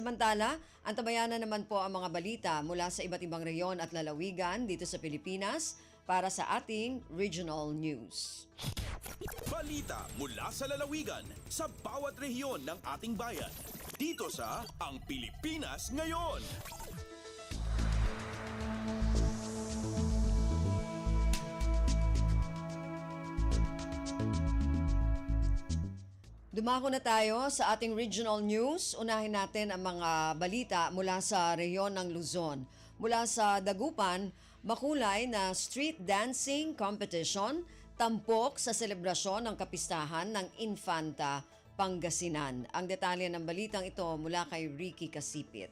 Samantala, antabayanan naman po ang mga balita mula sa iba't ibang reyon at lalawigan dito sa Pilipinas para sa ating regional news. Balita mula sa lalawigan sa bawat rehiyon ng ating bayan. Dito sa Ang Pilipinas Ngayon. Dumako na tayo sa ating regional news. Unahin natin ang mga balita mula sa reyon ng Luzon. Mula sa Dagupan, makulay na street dancing competition, tampok sa selebrasyon ng kapistahan ng Infanta, Pangasinan. Ang detalye ng balitang ito mula kay Ricky Kasipit.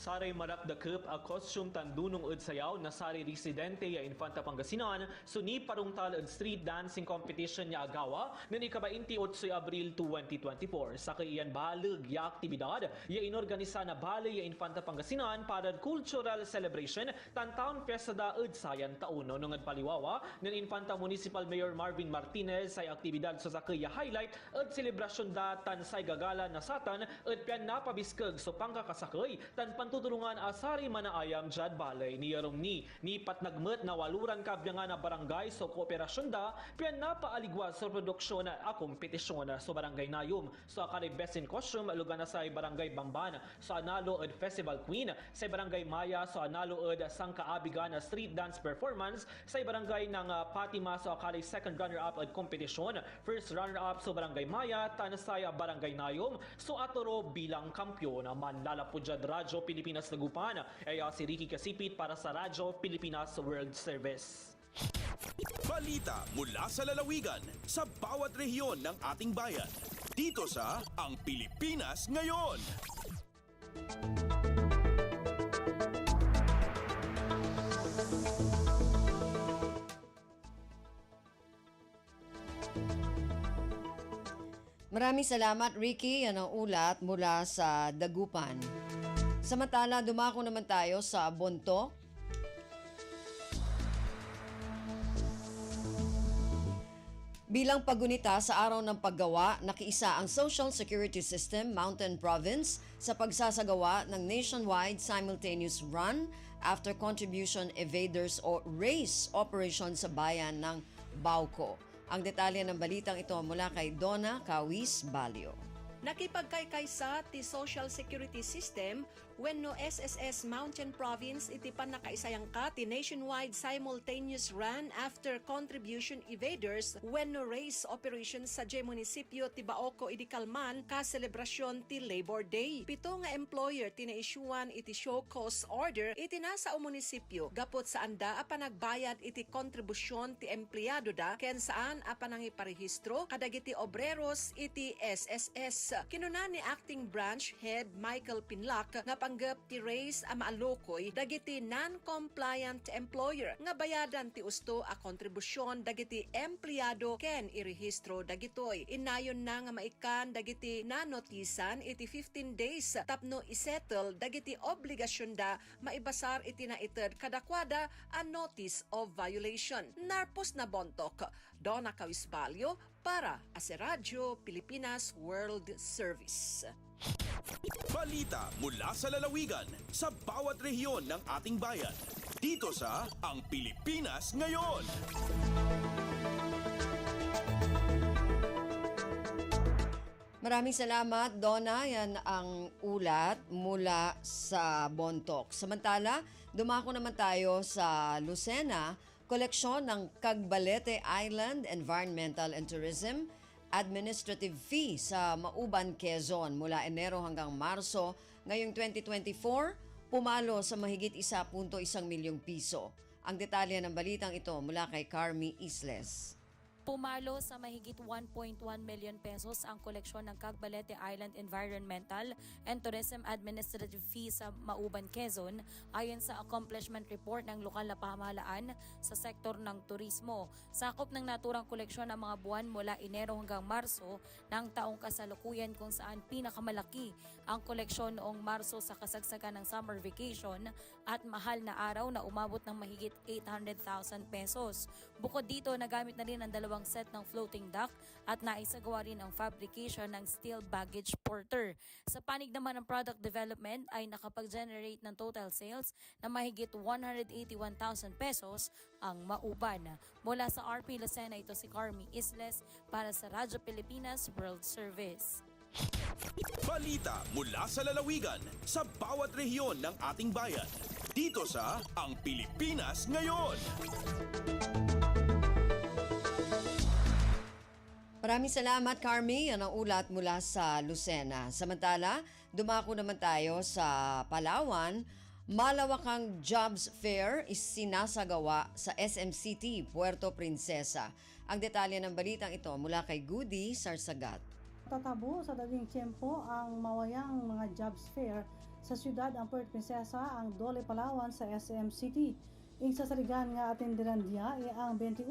Saray marakdakep a costume tandunong ed sayaw na sari residente ya Infanta Pangasinan suni parungtal ed street dancing competition niya agawa ng ika-28 Abril 2024. Sa kaiyan bahalag ya aktibidad ya inorganisa na bale ya Infanta Pangasinan para cultural celebration tantaon fiesta ed sayan tauno nung ed paliwawa ng Infanta Municipal Mayor Marvin Martinez say aktibidad sa sakaya highlight ed selebrasyon da tansay gagala na satan ed pian napabiskeg so pangkakasakay tan tutulungan asari manaayam jad balay ni Yarong ni patnagmet na waluran kabyangan na barangay so kooperasyon da pian napaaligwas sa produksyon a kompetisyon so barangay Nayum so akari best in costume lugar na sa barangay Bamban so analo ed festival queen sa barangay Maya so analo ed sangkaabigan na street dance performance sa barangay ng Patima so akari second runner up ed kompetisyon first runner up so barangay Maya tanasaya barangay Nayum so atoro bilang kampyon manlalapod jad Radyo Pilipinas Dagupan ay si Ricky Kasipit para sa Radyo Pilipinas World Service. Balita mula sa lalawigan sa bawat rehiyon ng ating bayan. Dito sa Ang Pilipinas Ngayon. Maraming salamat, Ricky. Yan ang ulat mula sa Dagupan. Samantala, dumako naman tayo sa Bontoc. Bilang paggunita sa araw ng paggawa, nakiisa ang Social Security System Mountain Province sa pagsasagawa ng nationwide simultaneous run after contribution evaders o RACE operation sa bayan ng Bauco. Ang detalye ng balitang ito mula kay Donna Kawis Balio. Nakipagkaykaysa ti Social Security System when no SSS Mountain Province iti panakaisayang ka ti nationwide simultaneous run after contribution evaders when no race operation sa munisipyo ti Baoco iti Calman ka selebrasyon ti Labor Day. Pito nga employer tinaisyuan iti show cause order iti nasa o munisipyo gapot sa anda a panagbayad iti kontribusyon ti empleyado da ken saan a panangiparehistro kadagiti obreros iti SSS. Kinuna ni Acting Branch Head Michael Pinlac nga panggap ti race a maalokoy dagiti non-compliant employer nga bayadan ti usto a kontribusyon dagiti empleyado ken irehistro dagitoy. Inayon na nga maikan dagiti nanotisan iti 15 days tapno isettle dagiti obligasyon da maibasar iti naited kadakwada a notice of violation. Narpos na Bontoc, Donna Kawisbalyo para sa Radyo Pilipinas World Service. Balita mula sa lalawigan sa bawat rehiyon ng ating bayan. Dito sa Ang Pilipinas Ngayon. Maraming salamat, Donna. Yan ang ulat mula sa Bontoc. Samantala, dumako naman tayo sa Lucena, koleksyon ng Cagbalete Island Environmental and Tourism Administrative Fee sa Mauban, Quezon mula Enero hanggang Marso ngayong 2024, pumalo sa mahigit 1.1 milyong piso. Ang detalye ng balitang ito mula kay Carmi Isles. Pumalo sa mahigit 1.1 million pesos ang koleksyon ng Cagbalete Island Environmental and Tourism Administrative Fee sa Mauban, Quezon ayon sa accomplishment report ng lokal na pamahalaan sa sektor ng turismo. Sakop ng naturang koleksyon ng mga buwan mula Enero hanggang Marso ng taong kasalukuyan kung saan pinakamalaki ang koleksyon noong Marso sa kasagsagan ng summer vacation at mahal na araw na umabot ng mahigit 800,000 pesos. Bukod dito, nagamit na rin ang 2 2 set ng floating dock at naisagawa rin ang fabrication ng steel baggage porter. Sa panig naman ng product development ay nakapag-generate ng total sales na mahigit 181,000 pesos ang Mauban. Mula sa RP Lucena, ito si Carmi Isles para sa Radyo Pilipinas World Service. Balita mula sa lalawigan sa bawat rehiyon ng ating bayan. Dito sa Ang Pilipinas Ngayon. Maraming salamat, Carmi. Yan ang ulat mula sa Lucena. Samantala, dumako naman tayo sa Palawan. Malawakang jobs fair is sinasagawa sa SM City, Puerto Princesa. Ang detalye ng balitang ito mula kay Goody Sarsagat. Tatabo sa dating tiyempo ang mawayang mga jobs fair sa siyudad ang Puerto Princesa ang Dole Palawan sa SM City. Ing sasarigan nga atindiran diya ang 21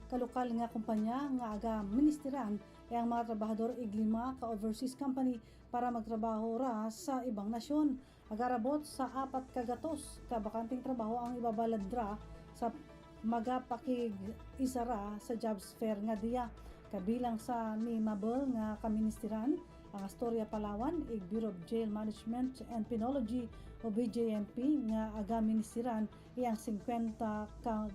kalokal nga kumpanya nga aga ministeran ang mga trabahador iglima ka overseas company para magtrabaho ra sa ibang nasyon. Agarabot sa 4 kagatos ka bakanting trabaho ang ibabaladra sa magapakig isara sa jobs fair nga diya. Kabilang sa mimable nga kaministeran ang Astoria Palawan, Bureau of Jail Management and Penology o BJMP nga aga ministeran iyang 50 ka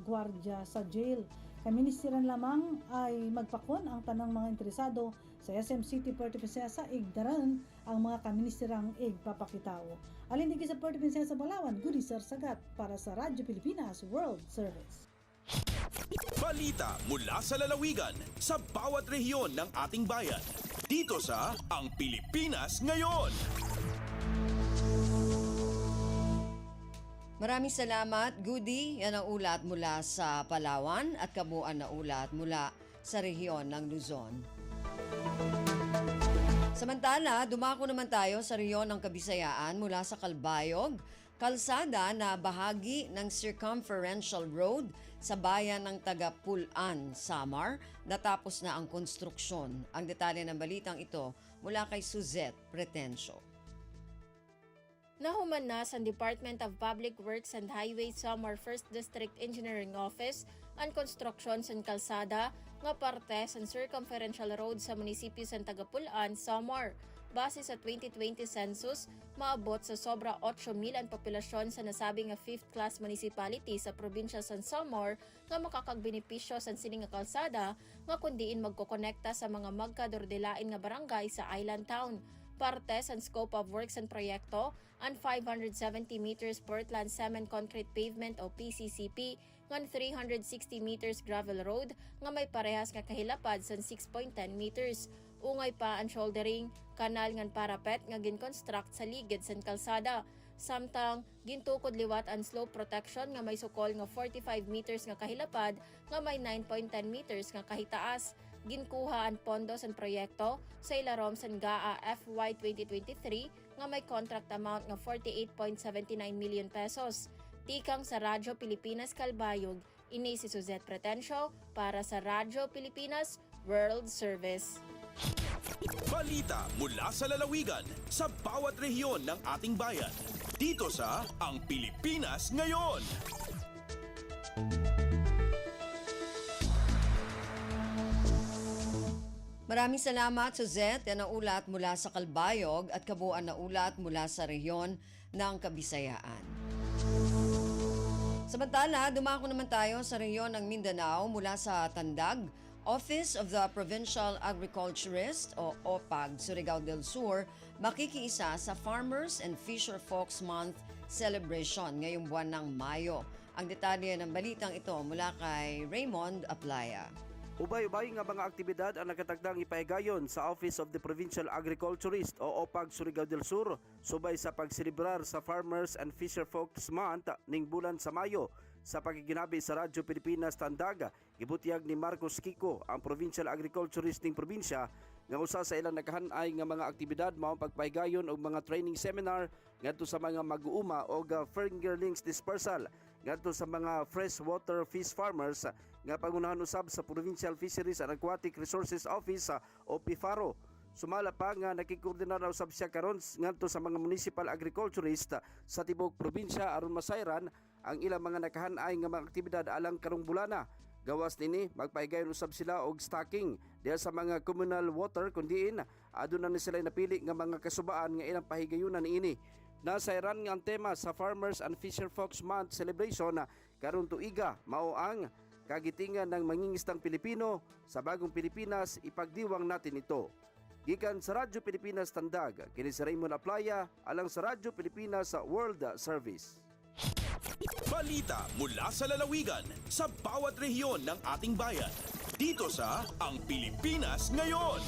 gwardya sa jail. Kaministeran lamang ay magpakon ang tanang mga interesado sa SM City, Puerto Princesa igdaran ang mga kaministerang igpapakitao. Alin digi sa Puerto Princesa, Palawan, Goody Sarsagat para sa Radyo Pilipinas World Service. Balita mula sa lalawigan sa bawat rehiyon ng ating bayan. Dito sa Ang Pilipinas Ngayon. Maraming salamat, Goody. Yan ang ulat mula sa Palawan at kabuuan na ulat mula sa rehiyon ng Luzon. Samantala, dumako naman tayo sa rehiyon ng Kabisayaan mula sa Calbayog, kalsada na bahagi ng circumferential road sa bayan ng Tagapulan, Samar, natapos na ang konstruksyon. Ang detalye ng balitang ito mula kay Suzette Pretencio. Nahuman na sa Department of Public Works and Highways Samar 1st District Engineering Office ang konstruksyon sa kalsada nga parte sa circumferential road sa munisipyo sa Tagapulan, Samar. Base sa 2020 census, maabot sa sobra 8,000 ang populasyon sa nasabi nga 5th class municipality sa probinsya sa Samar nga makakagbenepisyo sa sining nga kalsada nga kundiin magkokonekta sa mga magkadordelain nga barangay sa Island Town. Parte sa scope of works and proyekto ang 570 meters Portland Cement Concrete Pavement o PCCP ngan 360 meters gravel road nga may parehas nga kahilapad sa 6.10 meters. Ungay pa ang shouldering, kanal ngan parapet nga ginconstruct sa ligid sa kalsada. Samtang gintukod liwat ang slope protection nga may sukol nga 45 meters nga kahilapad nga may 9.10 meters nga kahitaas. Ginkuha ang pondo sa proyekto sa ilarom sa GAA FY 2023 nga may contract amount nga 48.79 million pesos. Tikang sa Radyo Pilipinas Calbayog, ini si Suzette Pretencio para sa Radyo Pilipinas World Service. Balita mula sa lalawigan sa bawat rehiyon ng ating bayan. Dito sa Ang Pilipinas Ngayon. Maraming salamat, Suzette. Yan ang ulat mula sa Calbayog at kabuuan na ulat mula sa rehiyon ng Kabisayaan. Samantala, dumako naman tayo sa rehiyon ng Mindanao mula sa Tandag. Office of the Provincial Agriculturist o OPAG, Surigao del Sur, makikiisa sa Farmers and Fisher Folks Month celebration ngayong buwan ng Mayo. Ang detalye ng balitang ito mula kay Raymond Aplaya. Ubay-ubay nga mga aktibidad ang nakatagdang ipahigayon sa Office of the Provincial Agriculturist o OPAG Surigao del Sur subay sa pagselebrar sa Farmers and Fisher Folks Month ning bulan sa Mayo. Sa pagiginabi sa Radyo Pilipinas Tandag, gibutiyag ni Marcos Kiko ang Provincial Agriculturist ning probinsya nga usa sa ilang nakahanay nga mga aktibidad mao pagpahigayon og mga training seminar ngadto sa mga mag-uuma og fingerlings dispersal ngadto sa mga freshwater fish farmers nga pangunahan usab sa Provincial Fisheries and Aquatic Resources Office o PIFARO. Sumala pa nga nakikoordinar usab siya karon ngadto sa mga municipal agriculturist sa tibok probinsya aron masayran ang ilang mga nakahanay nga mga aktibidad alang karong bulana Gawas nini magpahigayon usab sila og stocking diha sa mga communal water kundiin aduna ni sila napili nga mga kasubaan nga ilang pahigayunan niini. Nasayran nga ang tema sa Farmers and Fisher Folks Month celebration karon tuiga mao ang kagitingan ng mangingistang Pilipino sa bagong Pilipinas. Ipagdiwang natin ito. Gikan sa Radyo Pilipinas Tandag, kini si Raymond Aplaya alang sa Radyo Pilipinas World Service. Balita mula sa lalawigan sa bawat rehiyon ng ating bayan. Dito sa Ang Pilipinas Ngayon.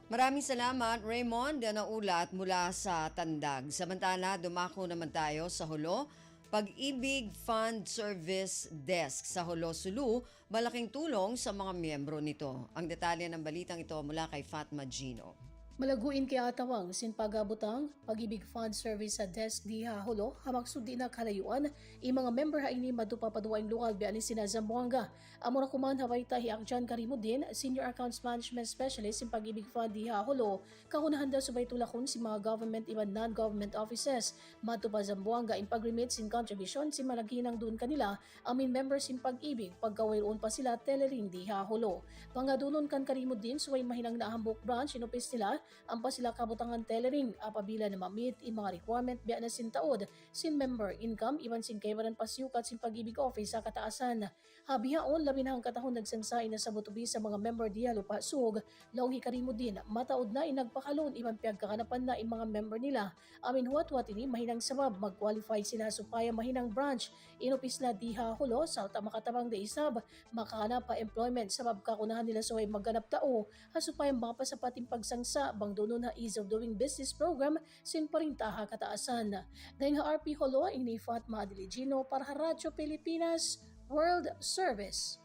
Maraming salamat, Raymond, na ulat mula sa Tandag. Samantala, dumako naman tayo sa Hulo. Pag-ibig Fund Service Desk sa Hulo, Sulu, malaking tulong sa mga miyembro nito. Ang detalye ng balitang ito mula kay Fatma Gino. Malaguin kaya atawang sin pagabutang Pag-ibig Fund Service sa desk diha Hulo hamak sudi na kalayuan i mga member ha ini madupapaduain lokal biani sina Zamboanga. Amo na kuman haway tahi Akjan Karimudin, Senior Accounts Management Specialist sin Pag-ibig Fund diha Hulo. Kahunahan daw subay tulakon si mga government iban non-government offices. Matupa Zamboanga in pag-remit sin contribution sin malaghinang doon kanila amin members sin Pag-ibig pagkawayroon pa sila telering diha Hulo. Pangadunon kan Karimudin suway mahinang naahambok branch inupis nila ang pa sila kabutangan tellering apabila na mamit ang mga requirement biya na sin taod sin member income iban sin kaybaran pasyukat sin Pag-ibig office sa kataasan. Habihaon labi na ang katahon nagsansay na sa butubi sa mga member diya lupa sug laong hikarimo din mataod na inagpakalon iban piyagkakanapan na ang mga member nila. Amin huwat-huwat ini mahinang sabab mag-qualify sila supaya mahinang branch inupis na diha Hulo sa makatabang de isab makahanap pa employment sabab kakunahan nila suway magganap tao hasupay mapasapating pagsangsa bang doon na ease of doing business program sin parintaha kataasan. Dahil nga RP Hulo, ini Fatma Adiligino para sa Radyo Pilipinas World Service.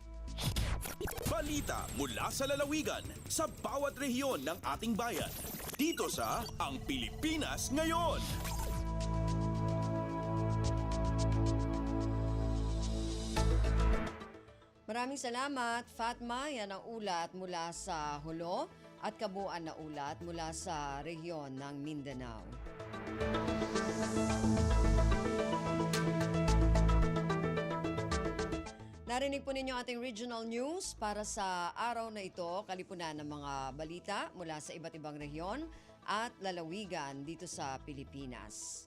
Balita mula sa lalawigan sa bawat rehiyon ng ating bayan. Dito sa Ang Pilipinas Ngayon. Maraming salamat, Fatma. Yan ang ulat mula sa Hulo at kabuuan na ulat mula sa rehiyon ng Mindanao. Narinig po ninyo ating regional news para sa araw na ito, kalipunan ng mga balita mula sa iba't ibang rehiyon at lalawigan dito sa Pilipinas.